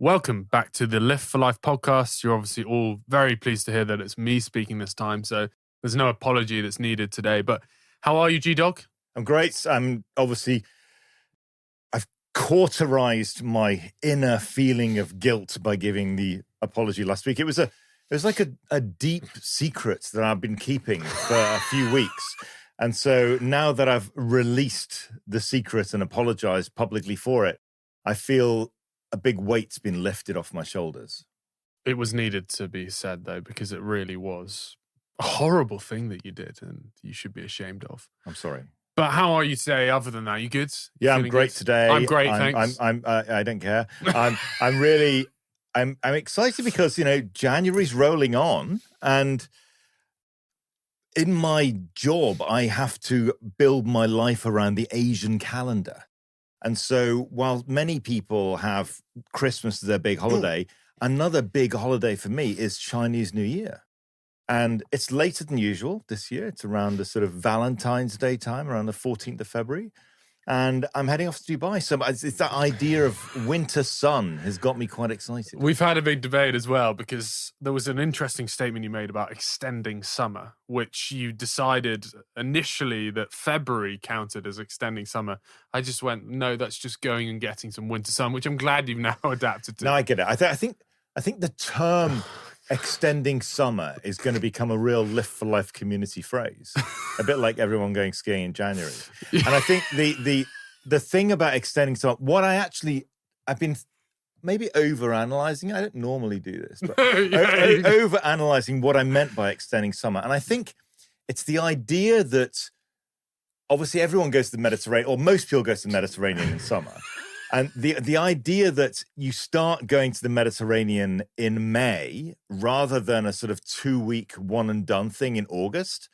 Welcome back to the Lift for Life podcast. You're obviously all very pleased to hear that it's me speaking this time, so there's no apology that's needed today. But how are you, G-Dog? I'm great. I've cauterized my inner feeling of guilt by giving the apology last week. It was like a deep secret that I've been keeping for a few weeks. And so now that I've released the secret and apologized publicly for it, I feel a big weight's been lifted off my shoulders. It was needed to be said, though, because it really was a horrible thing that you did and you should be ashamed of. I'm sorry. But how are you today other than that? You good? Yeah, I'm great today. I'm great, thanks. I don't care. I'm excited because, January's rolling on, and in my job, I have to build my life around the Asian calendar. And so while many people have Christmas as their big holiday, another big holiday for me is Chinese New Year. And it's later than usual this year. It's around the sort of Valentine's Day time, around the 14th of February. And I'm heading off to Dubai. So it's that idea of winter sun has got me quite excited. We've had a big debate as well, because there was an interesting statement you made about extending summer, which you decided initially that February counted as extending summer. I just went, no, that's just going and getting some winter sun, which I'm glad you've now adapted to. No, I get it. I think the term extending summer is going to become a real Lift for Life community phrase, a bit like everyone going skiing in January. And I think the thing about extending summer, I've been maybe overanalyzing. I don't normally do this, but overanalyzing what I meant by extending summer. And I think it's the idea that obviously everyone goes to the Mediterranean, or most people go to the Mediterranean in summer. And the idea that you start going to the Mediterranean in May rather than a sort of 2-week one and done thing in August,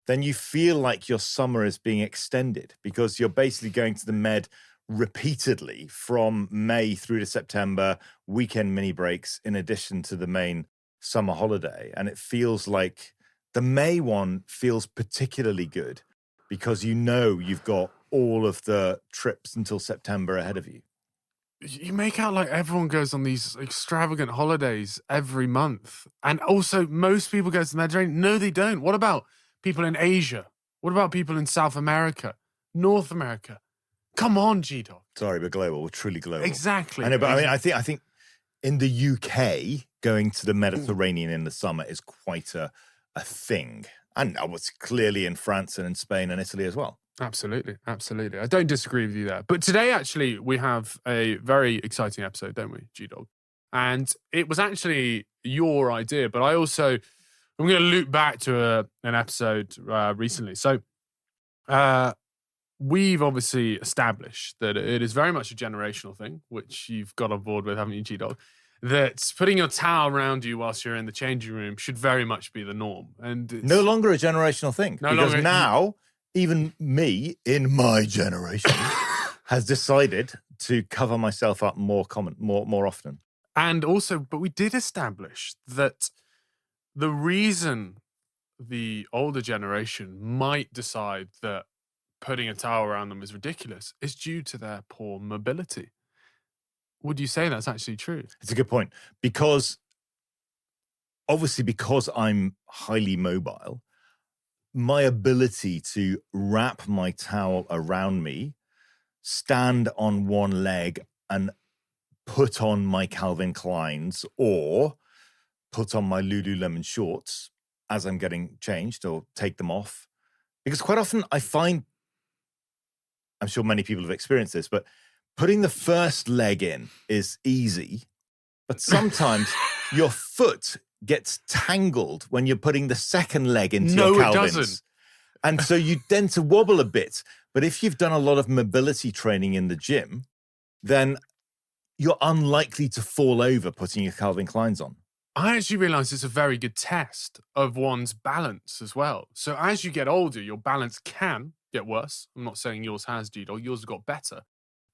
then you feel like your summer is being extended because you're basically going to the Med repeatedly from May through to September, weekend mini breaks in addition to the main summer holiday. And it feels like the May one feels particularly good because you've got all of the trips until September ahead of you. You make out like everyone goes on these extravagant holidays every month. And also, most people go to the Mediterranean. No, they don't. What about people in Asia? What about people in South America, North America? Come on, G-Dog. Sorry, we're global. We're truly global. Exactly. I know, but I think in the UK, going to the Mediterranean in the summer is quite a thing. And I was clearly in France and in Spain and Italy as well. Absolutely. I don't disagree with you there. But today, actually, we have a very exciting episode, don't we, G-Dog? And it was actually your idea, but I'm going to loop back to an episode recently. So we've obviously established that it is very much a generational thing, which you've got on board with, haven't you, G-Dog? That putting your towel around you whilst you're in the changing room should very much be the norm. And it's no longer a generational thing. Because now, even me, in my generation, has decided to cover myself up more often. And also, but we did establish that the reason the older generation might decide that putting a towel around them is ridiculous is due to their poor mobility. Would you say that's actually true? It's a good point. Because I'm highly mobile, my ability to wrap my towel around me, stand on one leg and put on my Calvin Kleins or put on my Lululemon shorts as I'm getting changed or take them off. Because quite often I find, I'm sure many people have experienced this, but putting the first leg in is easy, but sometimes your foot gets tangled when you're putting the second leg into your Calvins. No, it doesn't. And so you tend to wobble a bit. But if you've done a lot of mobility training in the gym, then you're unlikely to fall over putting your Calvin Kleins on. I actually realised it's a very good test of one's balance as well. So as you get older, your balance can get worse. I'm not saying yours has, G-Dog. Yours has got better.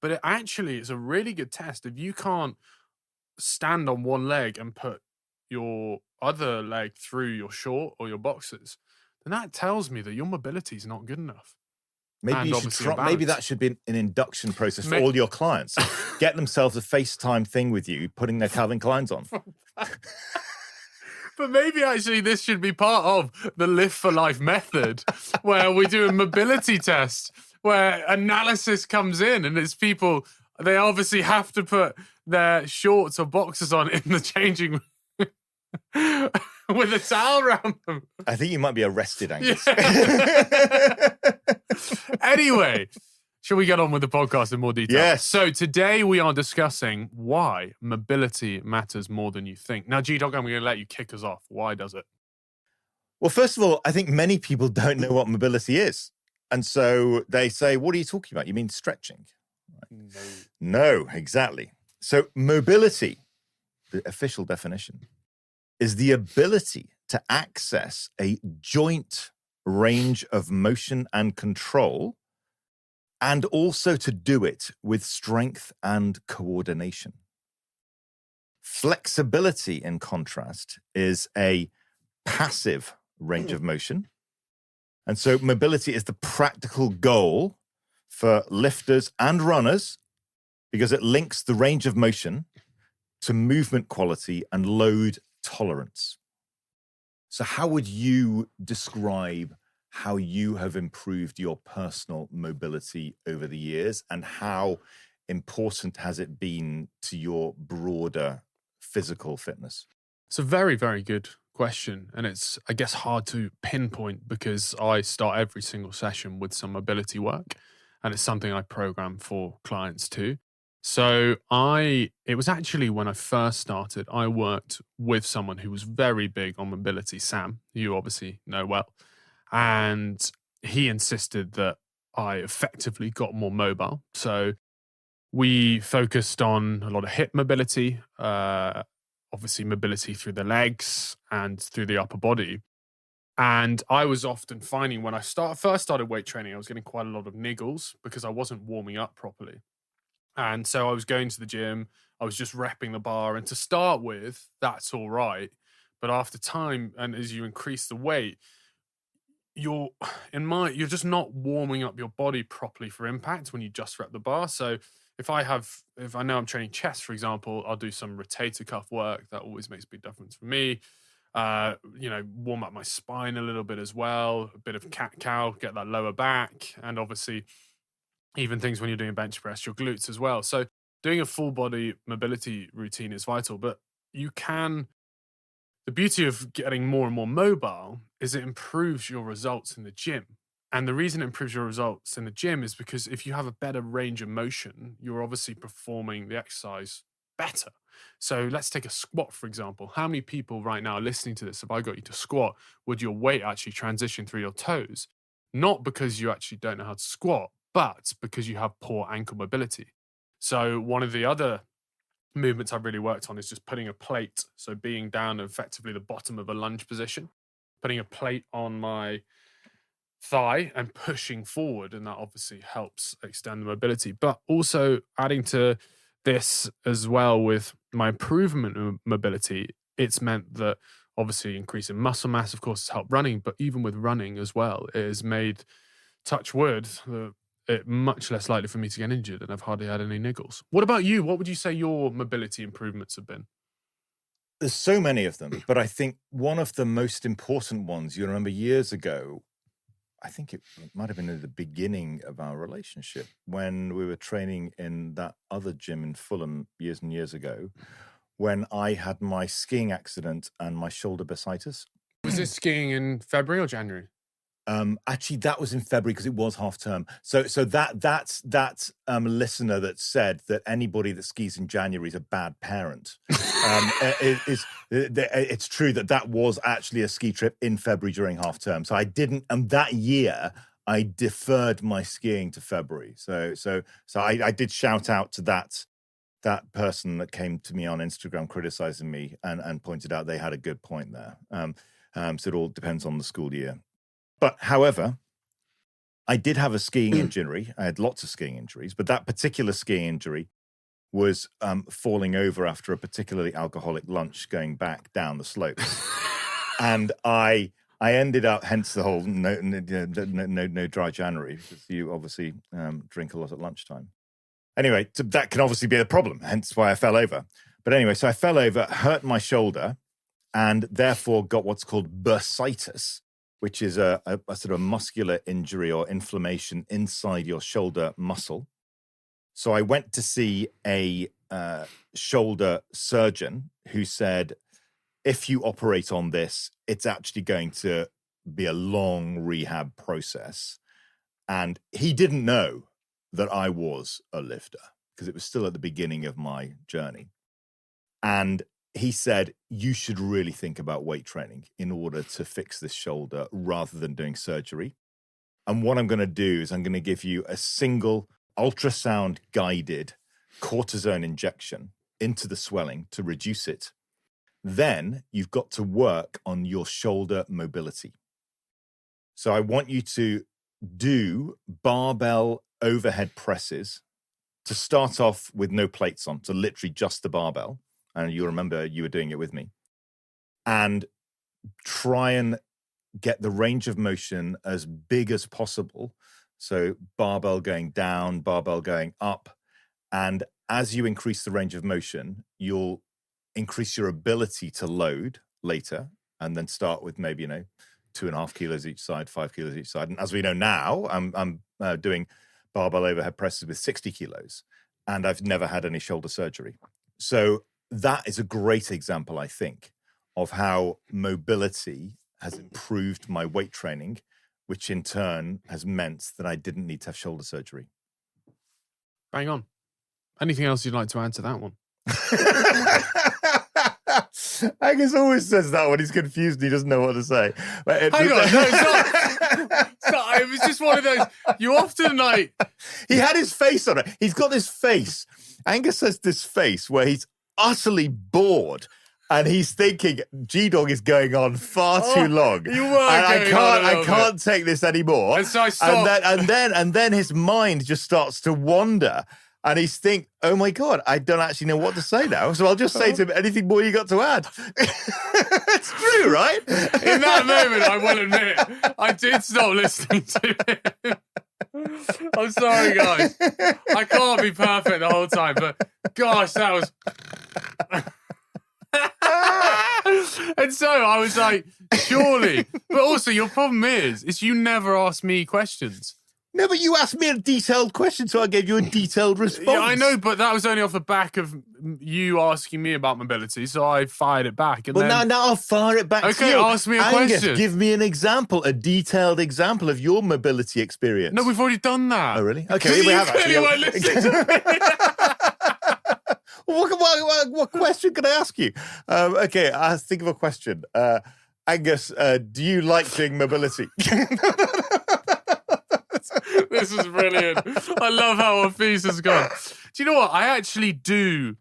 But it actually is a really good test. If you can't stand on one leg and put your other leg through your short or your boxers, then that tells me that your mobility is not good enough. Maybe and you should obviously a try, maybe balance. that should be an induction process for May- all your clients. Get themselves a FaceTime thing with you, putting their Calvin Kleins on. But maybe actually this should be part of the Live for Life method, where we do a mobility test, where analysis comes in, and it's people, they obviously have to put their shorts or boxers on in the changing room with a towel around them. I think you might be arrested, Angus. Yeah. Anyway, shall we get on with the podcast in more detail? Yes. So today we are discussing why mobility matters more than you think. Now, G-Dog, I'm going to let you kick us off. Why does it? Well, first of all, I think many people don't know what mobility is. And so they say, what are you talking about? You mean stretching? No, exactly. So mobility, the official definition, is the ability to access a joint range of motion and control, and also to do it with strength and coordination. Flexibility, in contrast, is a passive range of motion. And so mobility is the practical goal for lifters and runners because it links the range of motion to movement quality and load tolerance. So how would you describe how you have improved your personal mobility over the years, and how important has it been to your broader physical fitness? It's a very, very good question. And it's, I guess, hard to pinpoint because I start every single session with some mobility work, and it's something I program for clients too. So it was actually when I first started, I worked with someone who was very big on mobility, Sam, who you obviously know well. And he insisted that I effectively got more mobile. So we focused on a lot of hip mobility, obviously mobility through the legs and through the upper body. And I was often finding when I first started weight training, I was getting quite a lot of niggles because I wasn't warming up properly. And so I was going to the gym, I was just repping the bar. And to start with, that's all right. But after time, and as you increase the weight, you're just not warming up your body properly for impact when you just rep the bar. So if I know I'm training chest, for example, I'll do some rotator cuff work. That always makes a big difference for me. Warm up my spine a little bit as well, a bit of cat-cow, get that lower back, and obviously even things when you're doing bench press, your glutes as well. So doing a full body mobility routine is vital, but the beauty of getting more and more mobile is it improves your results in the gym. And the reason it improves your results in the gym is because if you have a better range of motion, you're obviously performing the exercise better. So let's take a squat, for example. How many people right now listening to this, if I got you to squat, would your weight actually transition through your toes? Not because you actually don't know how to squat, but because you have poor ankle mobility. So one of the other movements I've really worked on is just putting a plate, so being down effectively the bottom of a lunge position, putting a plate on my thigh and pushing forward, and that obviously helps extend the mobility. But also adding to this as well with my improvement in mobility, it's meant that obviously increasing muscle mass, of course, has helped running, but even with running as well, it has made, touch wood, it much less likely for me to get injured, and I've hardly had any niggles. What about you? What would you say your mobility improvements have been? There's so many of them, but I think one of the most important ones, you remember years ago, I think it might have been at the beginning of our relationship when we were training in that other gym in Fulham years and years ago, when I had my skiing accident and my shoulder bursitis. Was this skiing in February or January? Actually, that was in February because it was half term. So that's listener that said that anybody that skis in January is a bad parent. It's true that was actually a ski trip in February during half term. So I didn't. That year I deferred my skiing to February. So I did shout out to that person that came to me on Instagram criticizing me and pointed out they had a good point there. So it all depends on the school year. But however, I did have a skiing injury. I had lots of skiing injuries, but that particular skiing injury was falling over after a particularly alcoholic lunch going back down the slopes. And I I ended up, hence the whole no dry January, because you obviously drink a lot at lunchtime. Anyway, that can obviously be a problem, hence why I fell over. But anyway, so I fell over, hurt my shoulder, and therefore got what's called bursitis, which is a sort of muscular injury or inflammation inside your shoulder muscle. So I went to see a shoulder surgeon who said, if you operate on this, it's actually going to be a long rehab process. And he didn't know that I was a lifter because it was still at the beginning of my journey. And he said, you should really think about weight training in order to fix this shoulder rather than doing surgery. And what I'm going to do is I'm going to give you a single ultrasound guided cortisone injection into the swelling to reduce it. Then you've got to work on your shoulder mobility. So I want you to do barbell overhead presses to start off with no plates on, so literally just the barbell. And you remember you were doing it with me. And try and get the range of motion as big as possible. So barbell going down, barbell going up. And as you increase the range of motion, you'll increase your ability to load later and then start with maybe, 2.5 kilos each side, 5 kilos each side. And as we know now, I'm doing barbell overhead presses with 60 kilos and I've never had any shoulder surgery. So that is a great example, I think, of how mobility has improved my weight training, which in turn has meant that I didn't need to have shoulder surgery. Bang on. Anything else you'd like to add to that one? Angus always says that when he's confused and he doesn't know what to say. Hang on, no, it's not. It was just one of those. You often He had his face on it. He's got this face. Angus has this face where he's utterly bored. And he's thinking, G-Dog is going on far too long. You were I can't take this anymore. And so I stopped. And then his mind just starts to wander. And he's thinking, oh my God, I don't actually know what to say now. So I'll just say to him, anything more you got to add? It's true, right? In that moment, I will admit, I did stop listening to him. I'm sorry, guys. I can't be perfect the whole time, but gosh, that was... And so I was like, surely. But also, your problem is you never ask me questions. No, but you asked me a detailed question, so I gave you a detailed response. Yeah, I know, but that was only off the back of you asking me about mobility, so I fired it back. And now I'll fire it back to you. Okay, ask me a question. Give me an example, a detailed example of your mobility experience. No, we've already done that. Oh, really? Okay, we have actually. Weren't listening to me. What question can I ask you? Okay, I'll think of a question. Angus, do you like doing mobility? This is brilliant. I love how our feast has gone. Do you know what? I actually do.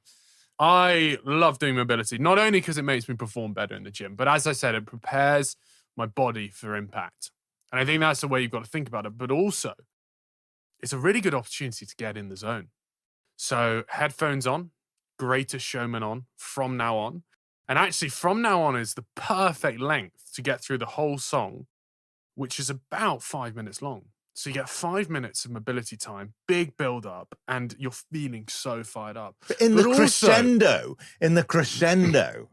I love doing mobility, not only because it makes me perform better in the gym, but as I said, it prepares my body for impact. And I think that's the way you've got to think about it. But also, it's a really good opportunity to get in the zone. So headphones on, Greatest Showman on from now on. And actually, from now on is the perfect length to get through the whole song, which is about 5 minutes long. So you get 5 minutes of mobility time, big build up, and you're feeling so fired up. But in the crescendo,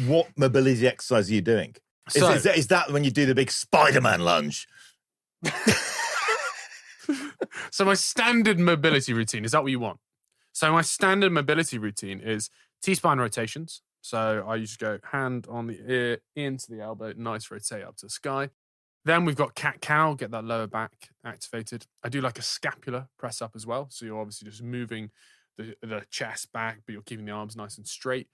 what mobility exercise are you doing? Is that when you do the big Spider-Man lunge? So my standard mobility routine, is that what you want? So my standard mobility routine is T-spine rotations. So I usually go hand on the ear, into the elbow, nice rotate up to the sky. Then we've got cat-cow, get that lower back activated. I do like a scapular press up as well. So you're obviously just moving the chest back, but you're keeping the arms nice and straight.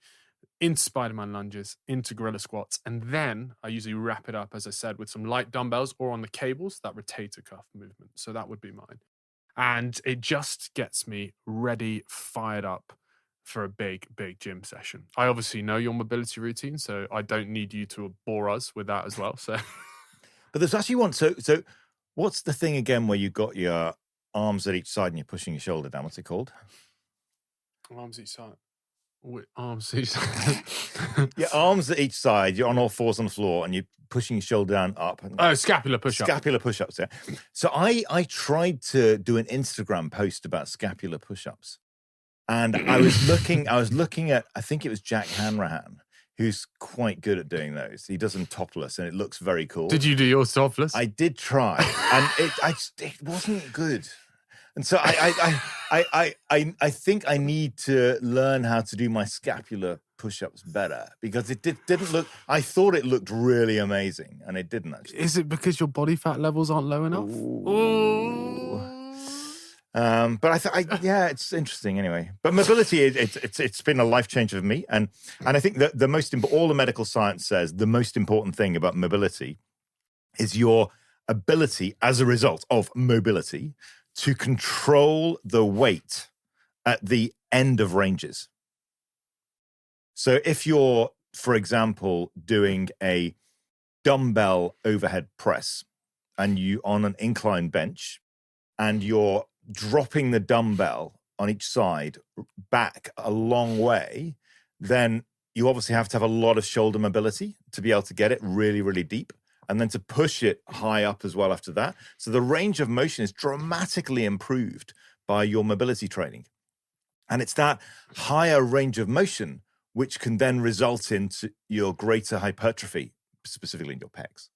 Into Spider-Man lunges, into gorilla squats. And then I usually wrap it up, as I said, with some light dumbbells or on the cables, that rotator cuff movement. So that would be mine. And it just gets me ready, fired up for a big, big gym session. I obviously know your mobility routine, so I don't need you to bore us with that as well. So... But there's actually one. So what's the thing again where you got your arms at each side and you're pushing your shoulder down? What's it called? Arms each side. With arms each Your arms at each side, you're on all fours on the floor, and you're pushing your shoulder down up. And Oh, scapular push-up. Scapular push-ups, yeah. So I tried to do an Instagram post about scapular push-ups. And I was looking at, I think it was Jack Hanrahan, who's quite good at doing those. He does them topless, and it looks very cool. Did you do yours topless? I did try, and it wasn't good. And so I think I need to learn how to do my scapular push-ups better, because it didn't look. I thought it looked really amazing, and it didn't actually. Is it because your body fat levels aren't low enough? Ooh. But yeah, it's interesting anyway. But mobility, it's been a life changer for me, and I think that all the medical science says the most important thing about mobility is your ability, as a result of mobility, to control the weight at the end of ranges. So if you're, for example, doing a dumbbell overhead press and you on an incline bench and you're dropping the dumbbell on each side back a long way, then you obviously have to have a lot of shoulder mobility to be able to get it really, really deep, and then to push it high up as well after that. So the range of motion is dramatically improved by your mobility training. And it's that higher range of motion which can then result your greater hypertrophy, specifically in your pecs.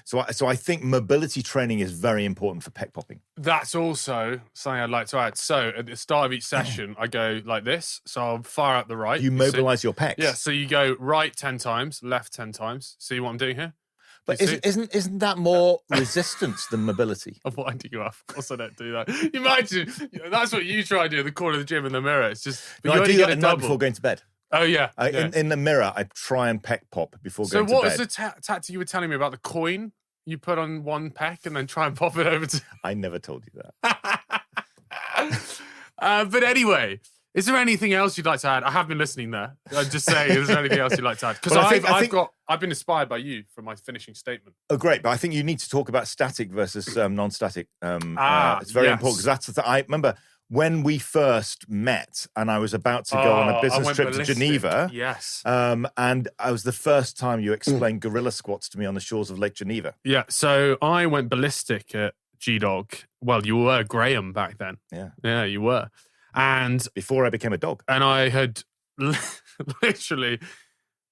So I think mobility training is very important for pec popping. That's also something I'd like to add. So at the start of each session, I go like this. So I'll fire up the right. You mobilize your pecs. Yeah, so you go right 10 times, left 10 times. See what I'm doing here? But isn't that more resistance than mobility? I'm winding you up. Of course I don't do that. Imagine, that's what you try to do at the corner of the gym in the mirror. It's just, but I do that at night before going to bed. Oh, yeah. In the mirror, I try and pec pop before going to bed. So what was the tactic you were telling me about the coin you put on one pec and then try and pop it over to... I never told you that. But anyway, is there anything else you'd like to add? I have been listening there. I'm just saying, is there anything else you'd like to add? Because I've been inspired by you for my finishing statement. Oh, great. But I think you need to talk about static versus non-static. It's very important, because that's the thing. I remember... when we first met, and I was about to go on a business trip to Geneva. Yes. And I was the first time you explained gorilla squats to me on the shores of Lake Geneva. Yeah. So I went ballistic at G-Dog. Well, you were Graham back then. Yeah. Yeah, you were. And before I became a dog. And I had literally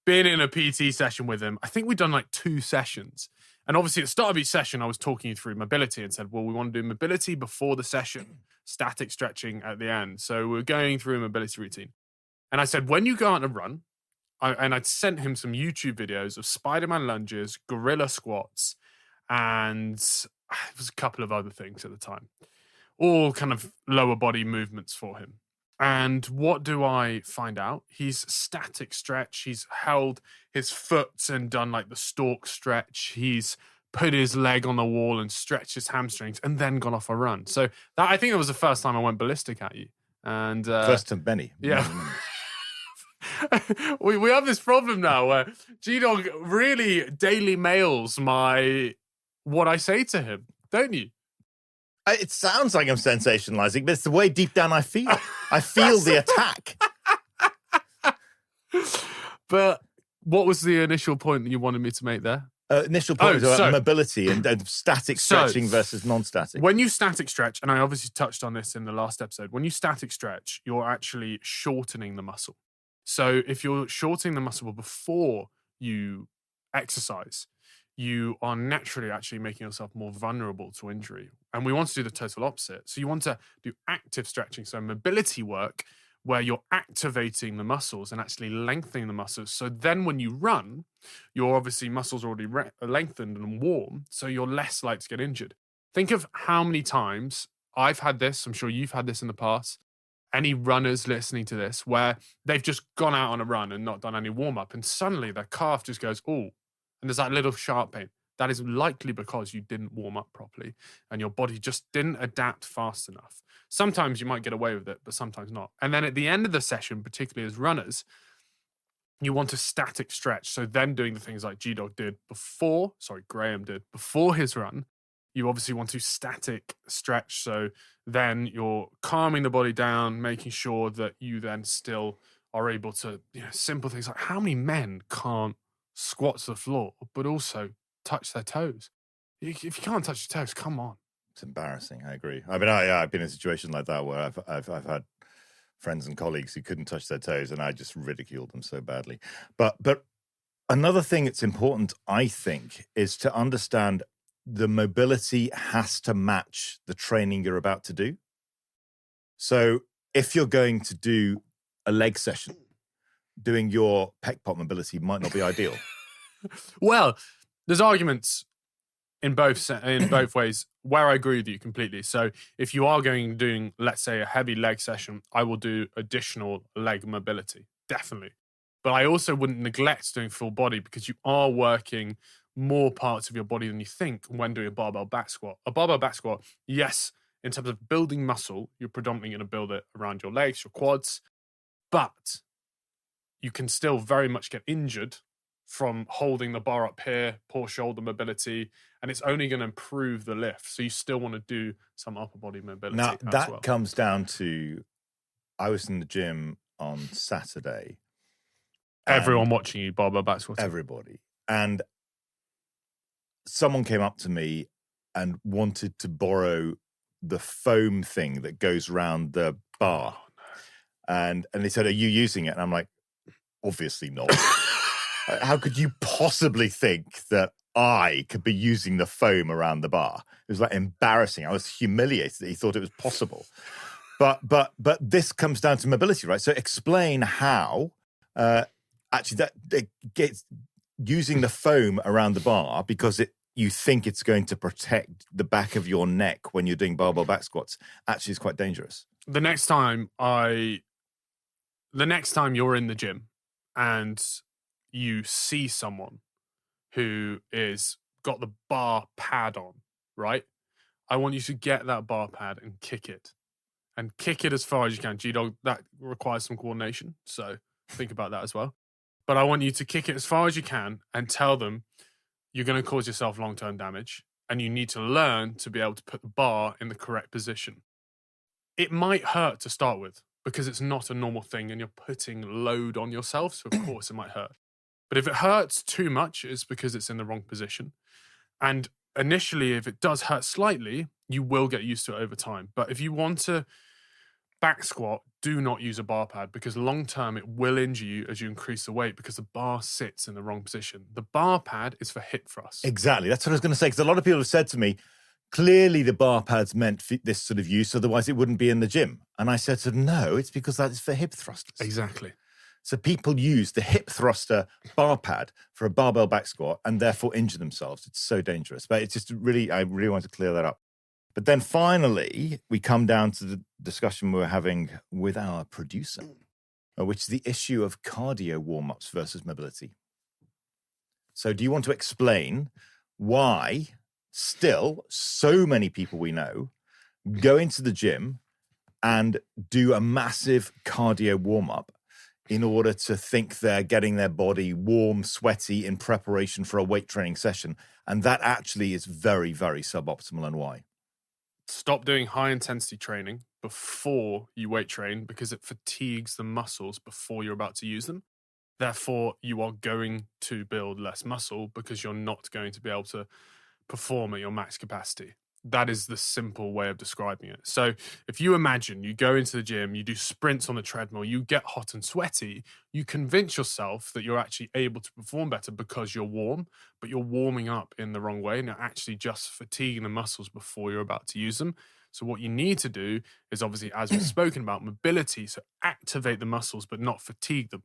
been in a PT session with him. I think we'd done like 2 sessions. And obviously at the start of each session, I was talking you through mobility and said, well, we want to do mobility before the session, static stretching at the end. So we're going through a mobility routine. And I said, when you go out and run, I'd sent him some YouTube videos of Spider-Man lunges, gorilla squats, and it was a couple of other things at the time. All kind of lower body movements for him. And what do I find out? He's static stretch. He's held his foot and done like the stalk stretch. He's put his leg on the wall and stretched his hamstrings and then gone off a run. So I think that was the first time I went ballistic at you. And first of many. Yeah. we have this problem now where G-Dog really Daily Mails what I say to him, don't you? It sounds like I'm sensationalizing, but it's the way deep down I feel. I feel the attack. But what was the initial point that you wanted me to make there? Initial point was about mobility and static stretching versus non-static. When you static stretch, and I obviously touched on this in the last episode, when you static stretch, you're actually shortening the muscle. So if you're shortening the muscle before you exercise, you are naturally actually making yourself more vulnerable to injury. And we want to do the total opposite. So you want to do active stretching, so mobility work, where you're activating the muscles and actually lengthening the muscles. So then when you run, your obviously muscles are already lengthened and warm, so you're less likely to get injured. Think of how many times I've had this, I'm sure you've had this in the past, any runners listening to this, where they've just gone out on a run and not done any warm-up, and suddenly their calf just goes, oh, and there's that little sharp pain. That is likely because you didn't warm up properly and your body just didn't adapt fast enough. Sometimes you might get away with it, but sometimes not. And then at the end of the session, particularly as runners, you want a static stretch. So then doing the things like Graham did before his run, you obviously want to static stretch. So then you're calming the body down, making sure that you then still are able to, simple things like how many men can't squat to the floor, but also touch their toes? If you can't touch your toes, come on. It's embarrassing. I agree. I mean, I've been in a situation like that where I've had friends and colleagues who couldn't touch their toes, and I just ridiculed them so badly. But another thing that's important, I think, is to understand the mobility has to match the training you're about to do. So if you're going to do a leg session, doing your pec pot mobility might not be ideal. Well, there's arguments in both ways where I agree with you completely. So if you are doing, let's say, a heavy leg session, I will do additional leg mobility, definitely. But I also wouldn't neglect doing full body because you are working more parts of your body than you think when doing a barbell back squat. A barbell back squat, yes, in terms of building muscle, you're predominantly going to build it around your legs, your quads, but you can still very much get injured from holding the bar up here, poor shoulder mobility, and it's only going to improve the lift. So you still want to do some upper body mobility. Now, as that well. comes down to, I was in the gym on Saturday. Everyone watching you, barbell back squat. Everybody. And someone came up to me and wanted to borrow the foam thing that goes around the bar. Oh, no. And they said, "Are you using it?" And I'm like, obviously not. How could you possibly think that I could be using the foam around the bar? It was like embarrassing. I was humiliated that he thought it was possible. But this comes down to mobility, right? So explain how actually that it gets using the foam around the bar because you think it's going to protect the back of your neck when you're doing barbell back squats actually is quite dangerous. The next time you're in the gym and you see someone who is got the bar pad on, right? I want you to get that bar pad and kick it. And kick it as far as you can. G-Dog, that requires some coordination. So think about that as well. But I want you to kick it as far as you can and tell them you're going to cause yourself long-term damage and you need to learn to be able to put the bar in the correct position. It might hurt to start with because it's not a normal thing and you're putting load on yourself. So of course it might hurt. But if it hurts too much, it's because it's in the wrong position. And initially, if it does hurt slightly, you will get used to it over time. But if you want to back squat, do not use a bar pad because long term it will injure you as you increase the weight because the bar sits in the wrong position. The bar pad is for hip thrust. Exactly. That's what I was going to say because a lot of people have said to me, clearly the bar pad's meant for this sort of use, otherwise it wouldn't be in the gym. And I said to them, no, it's because that is for hip thrusters. Exactly. So people use the hip thruster bar pad for a barbell back squat and therefore injure themselves. It's so dangerous. But it's just I really want to clear that up. But then finally, we come down to the discussion we're having with our producer, which is the issue of cardio warm-ups versus mobility. So do you want to explain why still so many people we know go into the gym and do a massive cardio warm-up in order to think they're getting their body warm, sweaty in preparation for a weight training session. And that actually is very, very suboptimal, and why? Stop doing high intensity training before you weight train because it fatigues the muscles before you're about to use them. Therefore, you are going to build less muscle because you're not going to be able to perform at your max capacity. That is the simple way of describing it. So if you imagine you go into the gym, you do sprints on the treadmill, you get hot and sweaty, you convince yourself that you're actually able to perform better because you're warm, but you're warming up in the wrong way and you're actually just fatiguing the muscles before you're about to use them. So what you need to do is obviously, as we've spoken about, mobility, so activate the muscles but not fatigue them.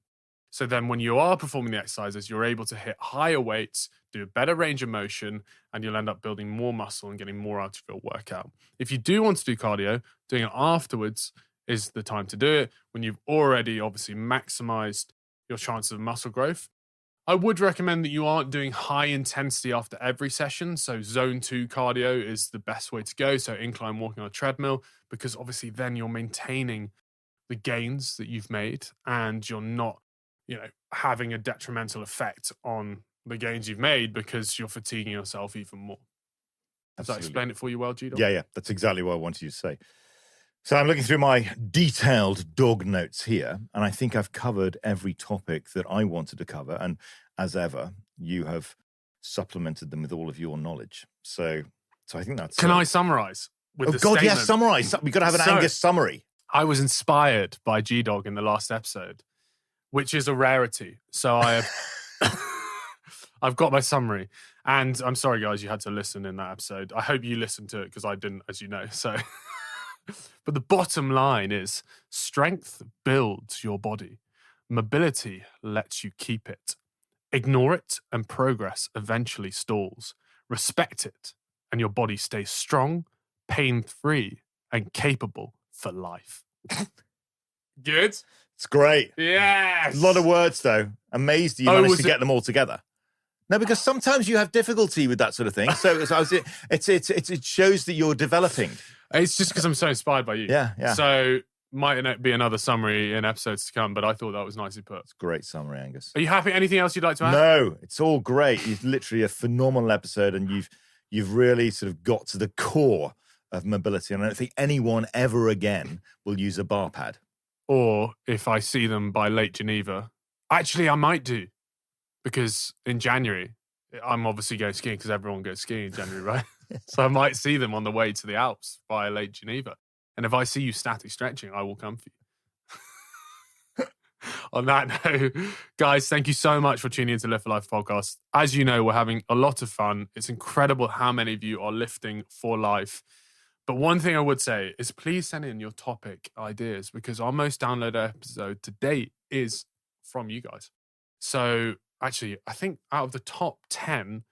So then when you are performing the exercises, you're able to hit higher weights, do a better range of motion, and you'll end up building more muscle and getting more out of your workout. If you do want to do cardio, doing it afterwards is the time to do it when you've already obviously maximized your chances of muscle growth. I would recommend that you aren't doing high intensity after every session. So zone 2 cardio is the best way to go. So incline walking on a treadmill, because obviously then you're maintaining the gains that you've made and you're not having a detrimental effect on the gains you've made because you're fatiguing yourself even more. Does that explain it for you well, G-Dog? Yeah. That's exactly what I wanted you to say. So I'm looking through my detailed dog notes here, and I think I've covered every topic that I wanted to cover. And as ever, you have supplemented them with all of your knowledge. So I think that's... Can I summarise with the God, statement? yes, summarise. We've got to have an Angus summary. I was inspired by G-Dog in the last episode, which is a rarity. So I have... I've got my summary. And I'm sorry, guys, you had to listen in that episode. I hope you listened to it because I didn't, as you know. So... But the bottom line is strength builds your body. Mobility lets you keep it. Ignore it and progress eventually stalls. Respect it and your body stays strong, pain-free, and capable for life. Good? It's great. Yes. A lot of words, though. Amazed you managed to get them all together. No, because sometimes you have difficulty with that sort of thing. So it shows that you're developing. It's just because I'm so inspired by you. Yeah. So might be another summary in episodes to come, but I thought that was nicely put. It's a great summary, Angus. Are you happy? Anything else you'd like to add? No, it's all great. It's literally a phenomenal episode, and you've really sort of got to the core of mobility. And I don't think anyone ever again will use a bar pad. Or if I see them by Lake Geneva, actually I might do, because in January I'm obviously going skiing because everyone goes skiing in January, right? So I might see them on the way to the Alps via Lake Geneva. And if I see you static stretching, I will come for you. On that note, guys, thank you so much for tuning into Live for Life podcast. As you know, we're having a lot of fun. It's incredible how many of you are lifting for life. But one thing I would say is please send in your topic ideas, because our most downloaded episode to date is from you guys. So actually, I think out of the top 10,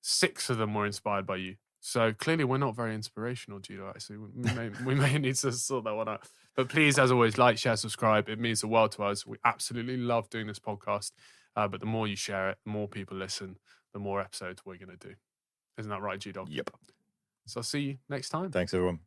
6 of them were inspired by you. So clearly we're not very inspirational, Gino, actually. We may need to sort that one out. But please, as always, like, share, subscribe. It means the world to us. We absolutely love doing this podcast. But the more you share it, the more people listen, the more episodes we're going to do. Isn't that right, G-Dog? Yep. So I'll see you next time. Thanks, everyone.